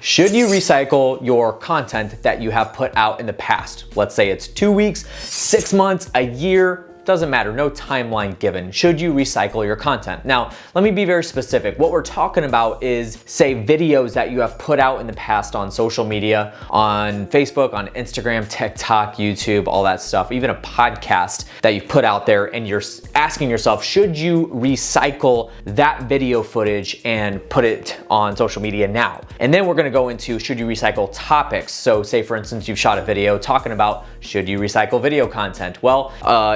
Should you recycle your content that you have put out in the past? Let's say it's 2 weeks, 6 months, a year, doesn't matter, no timeline given. Should you recycle your content? Now, let me be very specific. What we're talking about is, say, videos that you have put out in the past on social media, on Facebook, on Instagram, TikTok, YouTube, all that stuff, even a podcast that you've put out there, and you're asking yourself, should you recycle that video footage and put it on social media now? And then we're gonna go into, should you recycle topics? So say, for instance, you've shot a video talking about, should you recycle video content? Well,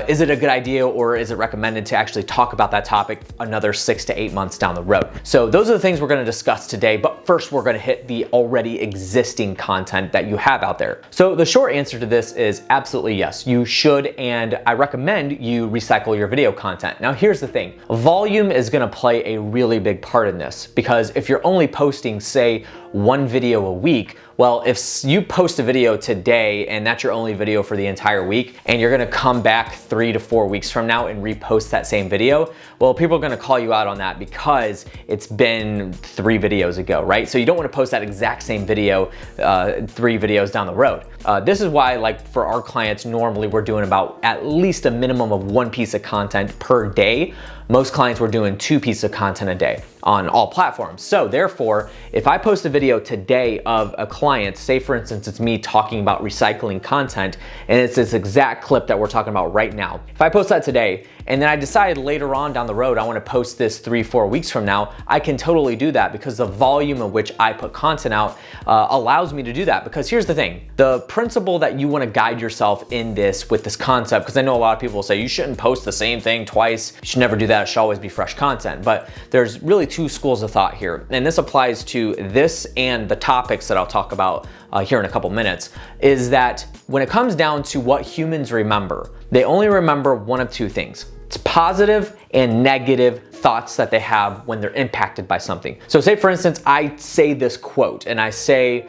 is it a good idea, or is it recommended to actually talk about that topic another 6 to 8 months down the road? So those are the things we're gonna discuss today, but first we're gonna hit the already existing content that you have out there. So the short answer to this is absolutely yes, you should, and I recommend you recycle your video content. Now here's the thing, volume is gonna play a really big part in this, because if you're only posting, say, 1 video a week, well, if you post a video today and that's your only video for the entire week, and you're gonna come back 3 to 4 weeks from now and repost that same video, well, people are gonna call you out on that because it's been 3 videos ago, right? So you don't wanna post that exact same video 3 videos down the road. This is why, like, for our clients, normally we're doing about at least a minimum of 1 piece of content per day. Most clients were doing 2 pieces of content a day on all platforms. So therefore, if I post a video today of a client, say for instance, it's me talking about recycling content, and it's this exact clip that we're talking about right now. If I post that today, and then I decide later on down the road, I wanna post this 3, 4 weeks from now, I can totally do that, because the volume of which I put content out allows me to do that. Because here's the thing, the principle that you wanna guide yourself in this, with this concept, because I know a lot of people will say, you shouldn't post the same thing twice, you should never do that, it should always be fresh content. But there's really 2 schools of thought here, and this applies to this and the topics that I'll talk about here in a couple minutes, is that when it comes down to what humans remember, they only remember one of 2 things. It's positive and negative thoughts that they have when they're impacted by something. So say for instance, I say this quote and I say,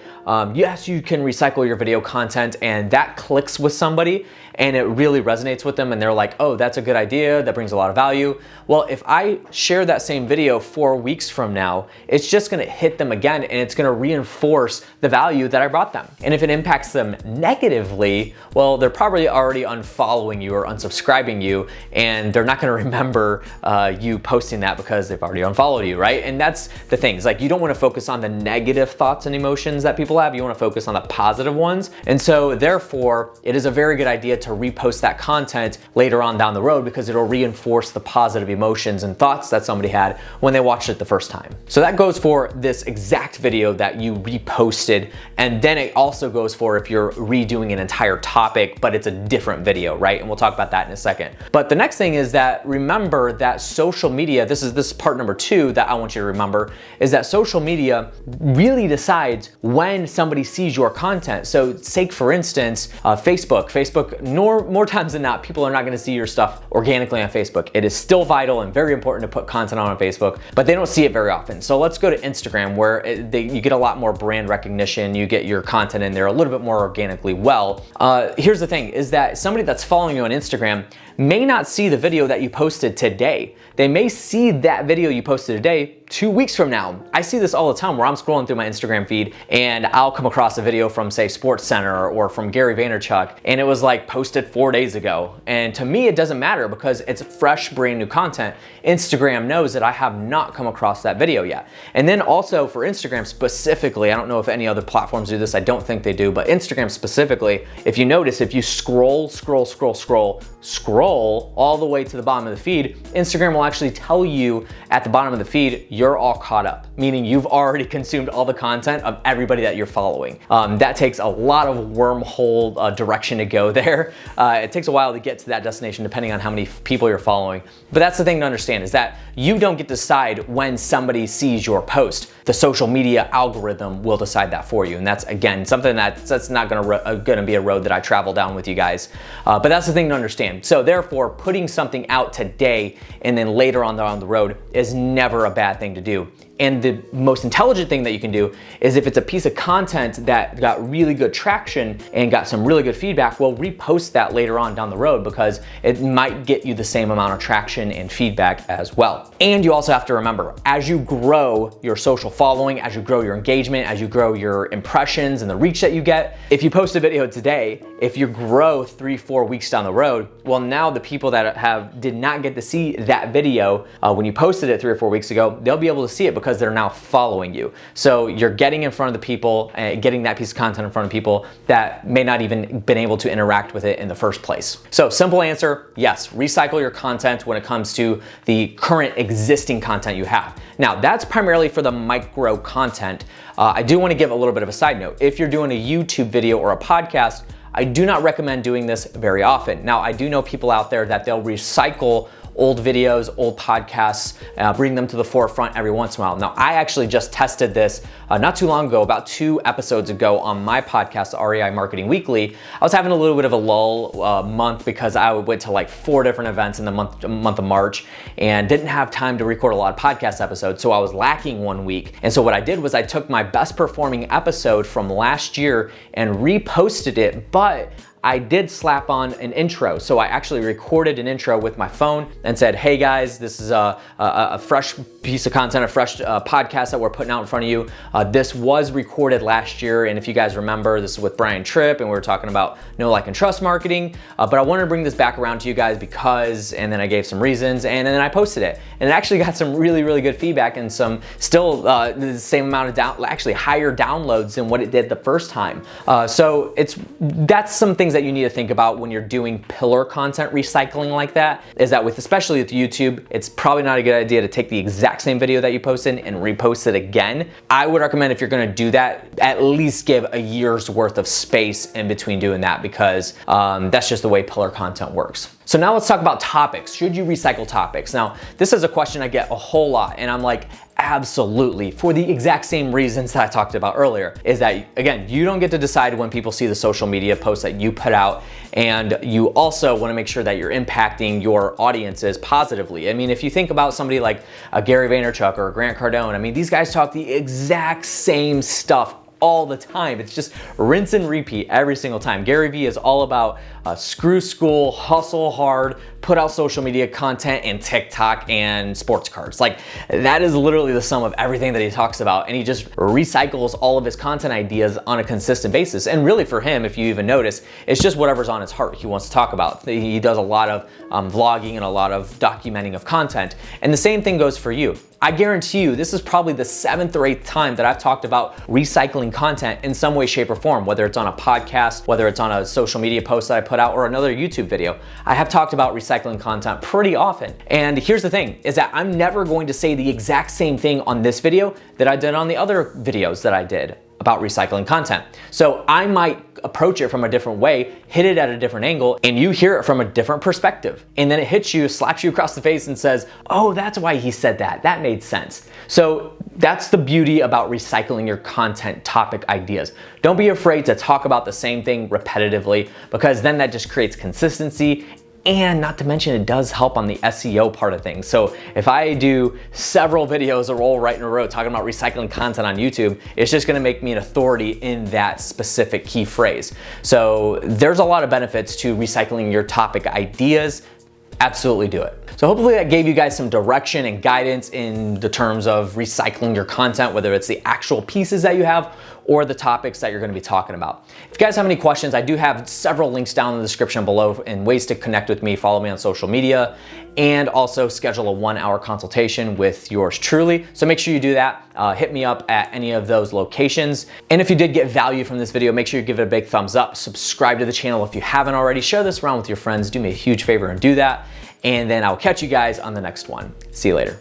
yes, you can recycle your video content, and that clicks with somebody and it really resonates with them, and they're like, oh, that's a good idea, that brings a lot of value. Well, if I share that same video 4 weeks from now, it's just gonna hit them again, and it's gonna reinforce the value that I brought them. And if it impacts them negatively, well, they're probably already unfollowing you or unsubscribing you, and they're not gonna remember you posting that because they've already unfollowed you, right? And that's the thing, it's like, you don't wanna focus on the negative thoughts and emotions that people have, you wanna focus on the positive ones. And so therefore, it is a very good idea to repost that content later on down the road, because it'll reinforce the positive emotions and thoughts that somebody had when they watched it the first time. So that goes for this exact video that you reposted, and then it also goes for if you're redoing an entire topic, but it's a different video, right? And we'll talk about that in a second. But the next thing is that, remember that social media, this is part number 2 that I want you to remember, is that social media really decides when somebody sees your content. So say for instance, Facebook, more times than not, people are not gonna see your stuff organically on Facebook. It is still vital and very important to put content on Facebook, but they don't see it very often. So let's go to Instagram, where you get a lot more brand recognition, you get your content in there a little bit more organically well. Here's the thing, is that somebody that's following you on Instagram may not see the video that you posted today. They may see that video you posted today 2 weeks from now. I see this all the time where I'm scrolling through my Instagram feed and I'll come across a video from, say, SportsCenter or from Gary Vaynerchuk, and it was like posted 4 days ago. And to me, it doesn't matter, because it's fresh, brand new content. Instagram knows that I have not come across that video yet. And then also for Instagram specifically, I don't know if any other platforms do this, I don't think they do, but Instagram specifically, if you notice, if you scroll all the way to the bottom of the feed, Instagram will actually tell you at the bottom of the feed, you're all caught up, meaning you've already consumed all the content of everybody that you're following. That takes a lot of wormhole direction to go there. It takes a while to get to that destination depending on how many people you're following. But that's the thing to understand, is that you don't get to decide when somebody sees your post. The social media algorithm will decide that for you. And that's, again, something that's not gonna be a road that I travel down with you guys. But that's the thing to understand. So therefore, putting something out today and then later on down the road is never a bad thing to do. And the most intelligent thing that you can do is if it's a piece of content that got really good traction and got some really good feedback, well, repost that later on down the road because it might get you the same amount of traction and feedback as well. And you also have to remember, as you grow your social following, as you grow your engagement, as you grow your impressions and the reach that you get, if you post a video today, if you grow 3-4 weeks down the road, well, now the people that did not get to see that video when you posted it 3 or 4 weeks ago, they'll be able to see it because they're now following you. So you're getting in front of the people, getting that piece of content in front of people that may not even been able to interact with it in the first place. So simple answer, yes, recycle your content when it comes to the current existing content you have. Now that's primarily for the micro content. I do want to give a little bit of a side note. If you're doing a YouTube video or a podcast, I do not recommend doing this very often. Now, I do know people out there that they'll recycle old videos, old podcasts, bring them to the forefront every once in a while. Now, I actually just tested this not too long ago, about 2 episodes ago on my podcast, REI Marketing Weekly. I was having a little bit of a lull month because I went to like 4 different events in the month of March and didn't have time to record a lot of podcast episodes. So I was lacking 1 week. And so what I did was I took my best performing episode from last year and reposted it, but I did slap on an intro. So I actually recorded an intro with my phone and said, hey guys, this is a fresh piece of content, a fresh podcast that we're putting out in front of you. This was recorded last year. And if you guys remember, this is with Brian Tripp and we were talking about know, like, and trust marketing. But I wanted to bring this back around to you guys because, and then I gave some reasons and then I posted it. And it actually got some really, really good feedback and some still the same amount of actually higher downloads than what it did the first time. So that's some things that you need to think about when you're doing pillar content recycling like that, is that especially with YouTube, it's probably not a good idea to take the exact same video that you posted and repost it again. I would recommend, if you're gonna do that, at least give a year's worth of space in between doing that because that's just the way pillar content works. So now let's talk about topics. Should you recycle topics? Now, this is a question I get a whole lot and I'm like, absolutely, for the exact same reasons that I talked about earlier, is that, again, you don't get to decide when people see the social media posts that you put out, and you also want to make sure that you're impacting your audiences positively. I mean, if you think about somebody like Gary Vaynerchuk or Grant Cardone, I mean, these guys talk the exact same stuff all the time. It's just rinse and repeat every single time. Gary Vee is all about screw school, hustle hard, put out social media content and TikTok and sports cards. Like, that is literally the sum of everything that he talks about. And he just recycles all of his content ideas on a consistent basis. And really for him, if you even notice, it's just whatever's on his heart he wants to talk about. He does a lot of vlogging and a lot of documenting of content. And the same thing goes for you. I guarantee you, this is probably the 7th or 8th time that I've talked about recycling content in some way, shape, or form, whether it's on a podcast, whether it's on a social media post that I put out, or another YouTube video. I have talked about recycling content pretty often. And here's the thing, is that I'm never going to say the exact same thing on this video that I did on the other videos that I did about recycling content. So I might approach it from a different way, hit it at a different angle, and you hear it from a different perspective. And then it hits you, slaps you across the face and says, oh, that's why he said that. That made sense. So that's the beauty about recycling your content topic ideas. Don't be afraid to talk about the same thing repetitively, because then that just creates consistency. And not to mention, it does help on the SEO part of things. So if I do several videos all right in a row talking about recycling content on YouTube, it's just gonna make me an authority in that specific key phrase. So there's a lot of benefits to recycling your topic ideas. Absolutely do it. So hopefully that gave you guys some direction and guidance in the terms of recycling your content, whether it's the actual pieces that you have or the topics that you're gonna be talking about. If you guys have any questions, I do have several links down in the description below and ways to connect with me, follow me on social media, and also schedule a 1-hour consultation with yours truly. So make sure you do that. Hit me up at any of those locations. And if you did get value from this video, make sure you give it a big thumbs up, subscribe to the channel if you haven't already, share this around with your friends, do me a huge favor and do that. And then I'll catch you guys on the next one. See you later.